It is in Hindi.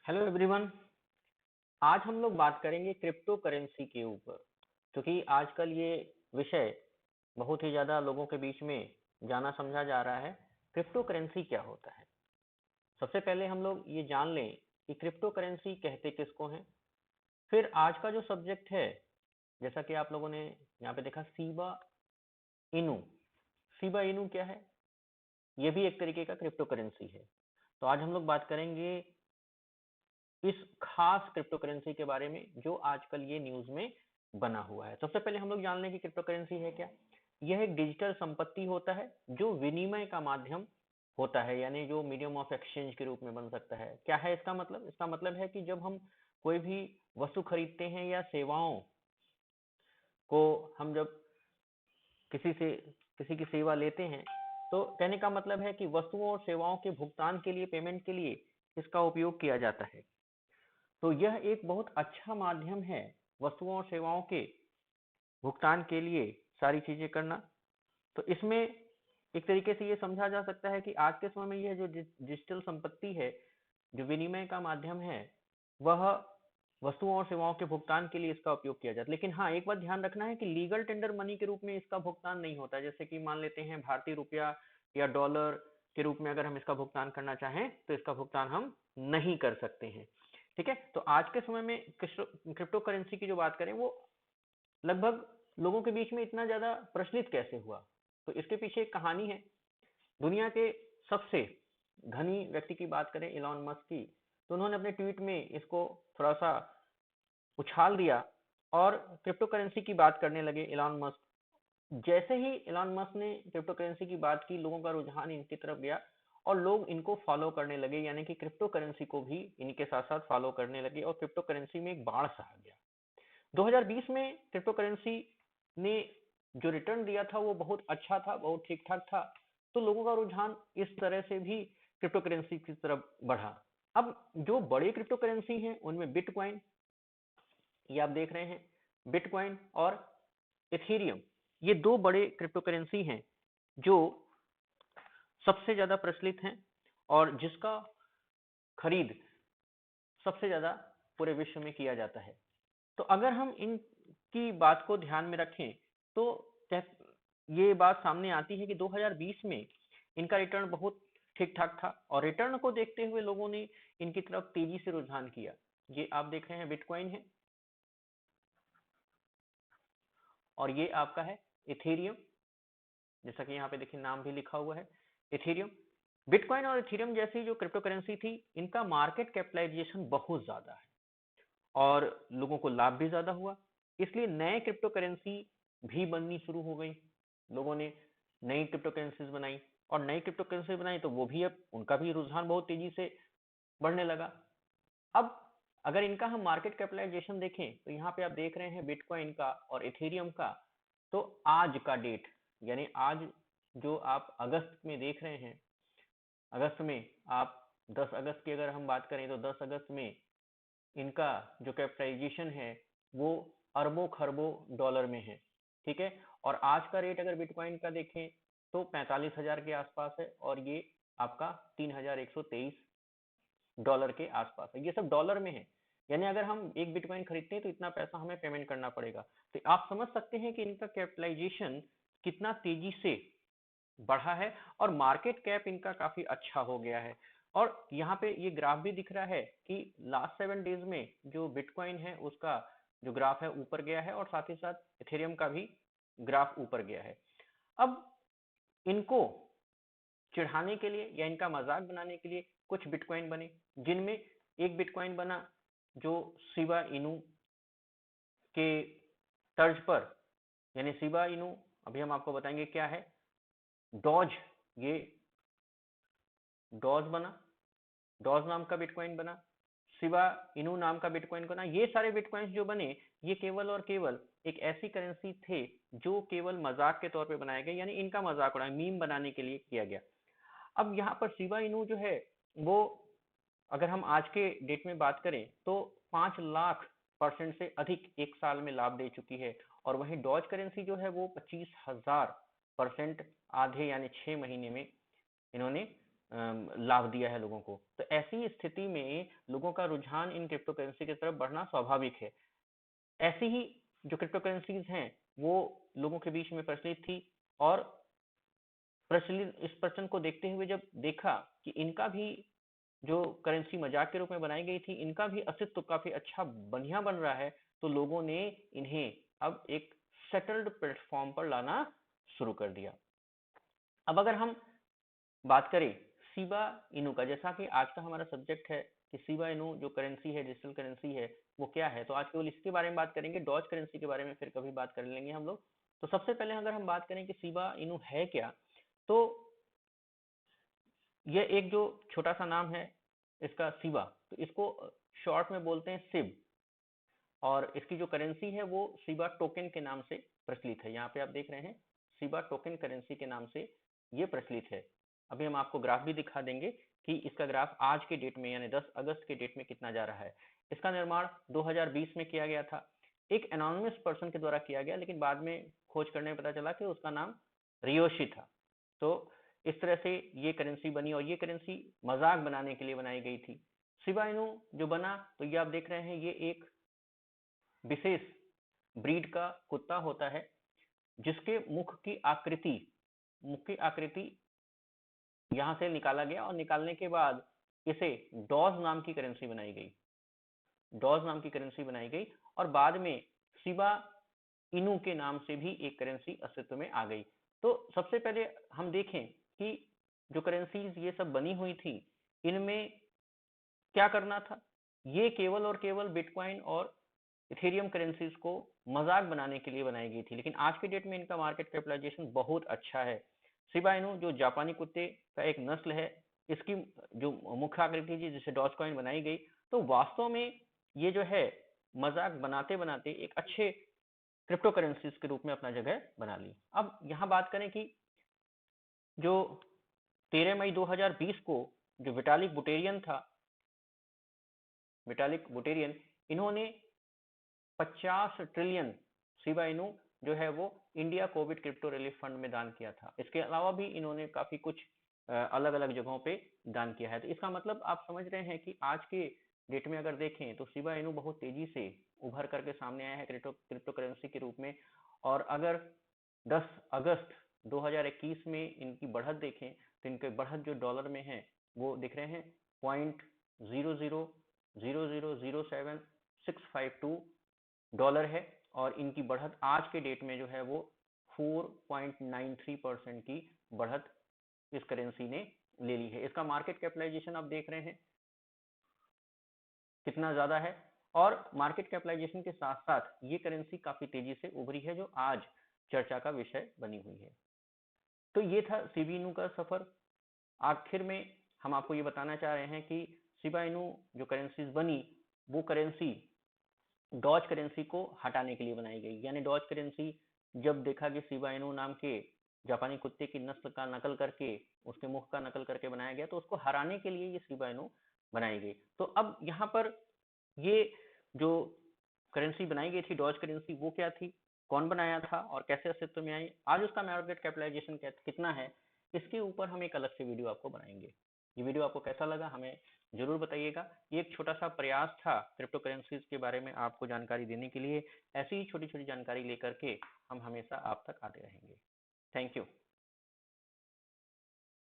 Hello everyone. आज हम लोग बात करेंगे क्रिप्टो करेंसी के ऊपर, क्योंकि आजकल ये विषय बहुत ही ज़्यादा लोगों के बीच में जाना समझा जा रहा है। क्रिप्टो करेंसी क्या होता है? सबसे पहले हम लोग ये जान लें कि क्रिप्टो करेंसी कहते किसको हैं। फिर आज का जो सब्जेक्ट है, जैसा कि आप लोगों ने यहाँ पे देखा, सीबा इनू। सीबा इनू क्या है? ये भी एक तरीके का क्रिप्टो करेंसी है। तो आज हम लोग बात करेंगे इस खास क्रिप्टो करेंसी के बारे में जो आजकल ये न्यूज में बना हुआ है। सबसे पहले हम लोग जान लें कि क्रिप्टो करेंसी है क्या। यह एक डिजिटल संपत्ति होता है जो विनिमय का माध्यम होता है, यानी जो मीडियम ऑफ एक्सचेंज के रूप में बन सकता है। क्या है इसका मतलब? इसका मतलब है कि जब हम कोई भी वस्तु खरीदते हैं या सेवाओं को, हम जब किसी की सेवा लेते हैं, तो कहने का मतलब है कि वस्तुओं और सेवाओं के भुगतान के लिए, पेमेंट के लिए इसका उपयोग किया जाता है। तो यह एक बहुत अच्छा माध्यम है वस्तुओं और सेवाओं के भुगतान के लिए सारी चीजें करना। तो इसमें एक तरीके से ये समझा जा सकता है कि आज के समय में यह जो डिजिटल संपत्ति है, जो विनिमय का माध्यम है, वह वस्तुओं और सेवाओं के भुगतान के लिए इसका उपयोग किया जाता है। लेकिन हाँ, एक बात ध्यान रखना है कि लीगल टेंडर मनी के रूप में इसका भुगतान नहीं होता है। जैसे कि मान लेते हैं भारतीय रुपया या डॉलर के रूप में अगर हम इसका भुगतान करना चाहें तो इसका भुगतान हम नहीं कर सकते हैं। ठीक है। तो आज के समय में क्रिप्टो करेंसी की जो बात करें, वो लगभग लोगों के बीच में इतना ज्यादा प्रचलित कैसे हुआ, तो इसके पीछे एक कहानी है। दुनिया के सबसे धनी व्यक्ति की बात करें, इलॉन मस्क की, तो उन्होंने अपने ट्वीट में इसको थोड़ा सा उछाल दिया और क्रिप्टो करेंसी की बात करने लगे इलॉन मस्क। जैसे ही इलॉन मस्क ने क्रिप्टो करेंसी की बात की, लोगों का रुझान इनकी तरफ गया और लोग इनको फॉलो करने लगे, यानी कि क्रिप्टो करेंसी को भी इनके साथ साथ फॉलो करने लगे और क्रिप्टो करेंसी में एक बाढ़ सा आ गया। 2020 में क्रिप्टो करेंसी ने जो रिटर्न दिया था वो बहुत अच्छा था, बहुत ठीक ठाक था। तो लोगों का रुझान इस तरह से भी क्रिप्टो करेंसी की तरफ बढ़ा। अब जो बड़े क्रिप्टो करेंसी हैं उनमें बिटकॉइन, ये आप देख रहे हैं, बिटकॉइन और इथेरियम, ये दो बड़े क्रिप्टो करेंसी हैं जो सबसे ज्यादा प्रचलित हैं और जिसका खरीद सबसे ज्यादा पूरे विश्व में किया जाता है। तो अगर हम इनकी बात को ध्यान में रखें तो ये बात सामने आती है कि 2020 में इनका रिटर्न बहुत ठीक ठाक था और रिटर्न को देखते हुए लोगों ने इनकी तरफ तेजी से रुझान किया। ये आप देख रहे हैं बिटकॉइन है और ये आपका है इथेरियम, जैसा कि यहाँ पे देखिए नाम भी लिखा हुआ है इथेरियम। बिटकॉइन और इथेरियम जैसी जो क्रिप्टो करेंसी थी, इनका मार्केट कैपिटलाइजेशन बहुत ज्यादा है और लोगों को लाभ भी ज्यादा हुआ, इसलिए नए क्रिप्टो करेंसी भी बननी शुरू हो गई। लोगों ने नई क्रिप्टो करेंसीज बनाई और नई क्रिप्टो करेंसी बनाई तो वो भी अब उनका भी रुझान बहुत तेजी से बढ़ने लगा। अब अगर इनका हम मार्केट कैपिटलाइजेशन देखें तो यहाँ पे आप देख रहे हैं बिटकॉइन का और इथेरियम का। तो आज का डेट, यानी आज जो आप अगस्त में देख रहे हैं, अगस्त में आप 10 अगस्त की अगर हम बात करें तो 10 अगस्त में इनका जो कैपिटलाइजेशन है वो अरबों खरबों डॉलर में है। ठीक है। और आज का रेट अगर बिटकॉइन का देखें तो 45,000 के आसपास है और ये आपका 3,123 डॉलर के आसपास है। ये सब डॉलर में है, यानी अगर हम एक बिटकॉइन खरीदते हैं तो इतना पैसा हमें पेमेंट करना पड़ेगा। तो आप समझ सकते हैं कि इनका कैपिटलाइजेशन कितना तेजी से बढ़ा है और मार्केट कैप इनका काफी अच्छा हो गया है। और यहाँ पे ये ग्राफ भी दिख रहा है कि लास्ट 7 डेज में जो बिटकॉइन है उसका जो ग्राफ है ऊपर गया है और साथ ही साथ इथेरियम का भी ग्राफ ऊपर गया है। अब इनको चिढ़ाने के लिए या इनका मजाक बनाने के लिए कुछ बिटकॉइन बने, जिनमें एक बिटकॉइन बना जो शिबा इनू के तर्ज पर, यानी शिबा इनू अभी हम आपको बताएंगे क्या है। डॉज, ये डॉज बना, डॉज नाम का बिटकॉइन बना, शिबा इनू नाम का बिटकॉइन बना। ये सारे बिटकॉइंस जो बने, ये केवल और केवल एक ऐसी करेंसी थे जो केवल मजाक के तौर पे बनाए गए, यानी इनका मजाक उड़ाया, मीम बनाने के लिए किया गया। अब यहाँ पर शिबा इनू जो है वो, अगर हम आज के डेट में बात करें तो 5 लाख% से अधिक एक साल में लाभ दे चुकी है। और वहीं डॉज करेंसी जो है वो 25,000% आधे यानी 6 महीने में इन्होंने लाभ दिया है लोगों को। तो ऐसी स्थिति में लोगों का रुझान इन क्रिप्टो करेंसी की तरफ बढ़ना स्वाभाविक है। ऐसी ही जो क्रिप्टो करेंसीज हैं वो लोगों के बीच में प्रचलित थी, और प्रचलित इस प्रचलन को देखते हुए जब देखा कि इनका भी जो करेंसी मजाक के रूप में बनाई गई थी, इनका भी अस्तित्व काफी अच्छा बढ़िया बन रहा है, तो लोगों ने इन्हें अब एक सेटल्ड प्लेटफॉर्म पर लाना शुरू कर दिया। अब अगर हम बात करें शिबा इनू का, जैसा कि आज का हमारा सब्जेक्ट है कि शिबा इनू जो करेंसी है, डिजिटल करेंसी है, वो क्या है, तो आज केवल इसके बारे में बात करेंगे। डॉज करेंसी के बारे में फिर कभी बात कर लेंगे हम लोग। तो सबसे पहले अगर हम बात करें कि शिबा इनू है क्या, तो ये एक जो छोटा सा नाम है इसका शिबा, तो इसको शॉर्ट में बोलते हैं सिब, और इसकी जो करेंसी है वो शिबा टोकन के नाम से प्रचलित है। यहाँ पे आप देख रहे हैं शिबा टोकन करेंसी के नाम से ये प्रचलित है। अभी हम आपको ग्राफ भी दिखा देंगे कि इसका ग्राफ आज के डेट में यानी 10 अगस्त के डेट में कितना जा रहा है। इसका निर्माण 2020 में किया गया था, एक एनोनिमस पर्सन के द्वारा किया गया, लेकिन बाद में खोज करने में पता चला कि उसका नाम रियोशी था। तो इस तरह से ये करेंसी बनी, और ये करेंसी मजाक बनाने के लिए बनाई गई थी। शिबा इनू जो बना, तो ये आप देख रहे हैं ये एक विशेष ब्रीड का कुत्ता होता है, जिसके मुख की आकृति यहां से निकाला गया, और निकालने के बाद इसे डॉज नाम की करेंसी बनाई गई। डॉज नाम की करेंसी बनाई गई, और बाद में शिबा इनू के नाम से भी एक करेंसी अस्तित्व में आ गई। तो सबसे पहले हम देखें कि जो करेंसीज ये सब बनी हुई थी, इनमें क्या करना था। ये केवल और केवल बिटकॉइन और इथेरियम करेंसीज को मजाक बनाने के लिए बनाई गई थी, लेकिन आज के डेट में इनका मार्केट कैपिटलाइजेशन बहुत अच्छा है। शिबा इनू जो जापानी कुत्ते का एक नस्ल है, इसकी जो मुख्य आकृति थी जिसे डॉज कॉइन बनाई गई, तो वास्तव में ये जो है मजाक बनाते बनाते एक अच्छे क्रिप्टो करेंसीज के रूप में अपना जगह बना ली। अब यहाँ बात करें कि जो 13 मई 2020 को जो विटालिक बुटेरियन इन्होंने 50 ट्रिलियन शिबा इनू जो है वो India Covid crypto relief fund में दान किया था। इसके अलावा भी इन्होंने काफी कुछ अलग अलग जगहों पे दान किया है। तो इसका मतलब आप समझ रहे हैं कि आज के डेट में अगर देखें तो शिबा इनू बहुत तेजी से उभर करके सामने आया है क्रिप्टो करेंसी के रूप में। और अगर 10 अगस्त 2021 में इनकी बढ़त देखें, तो इनके बढ़त जो डॉलर में है वो दिख रहे हैं 0.00007652 डॉलर है, और इनकी बढ़त आज के डेट में जो है वो 4.93% की बढ़त इस करेंसी ने ले ली है। इसका मार्केट कैपिटलाइजेशन आप देख रहे हैं कितना ज्यादा है, और मार्केट कैपिटलाइजेशन के साथ साथ ये करेंसी काफी तेजी से उभरी है, जो आज चर्चा का विषय बनी हुई है। तो ये था शिबा इनू का सफर। आखिर में हम आपको ये बताना चाह रहे हैं कि शिबा इनू जो करेंसीज बनी, वो करेंसी डॉज करेंसी को हटाने के लिए बनाई गई। यानी डॉज करेंसी जब देखा कि शिबा इनू नाम के जापानी कुत्ते की नस्ल का नकल करके, उसके मुख का नकल करके बनाया गया, तो उसको हराने के लिए ये शिबा इनू बनाई गई। तो अब यहाँ पर ये जो करेंसी बनाई गई थी डॉज करेंसी, वो क्या थी, कौन बनाया था और कैसे अस्तित्व में आई, आज उसका मार्केट कैपिटलाइजेशन कितना है, इसके ऊपर हम एक अलग से वीडियो आपको बनाएंगे। ये वीडियो आपको कैसा लगा हमें जरूर बताइएगा। ये एक छोटा सा प्रयास था क्रिप्टो करेंसीज के बारे में आपको जानकारी देने के लिए। ऐसी ही छोटी छोटी जानकारी लेकर के हम हमेशा आप तक आते रहेंगे। Thank you.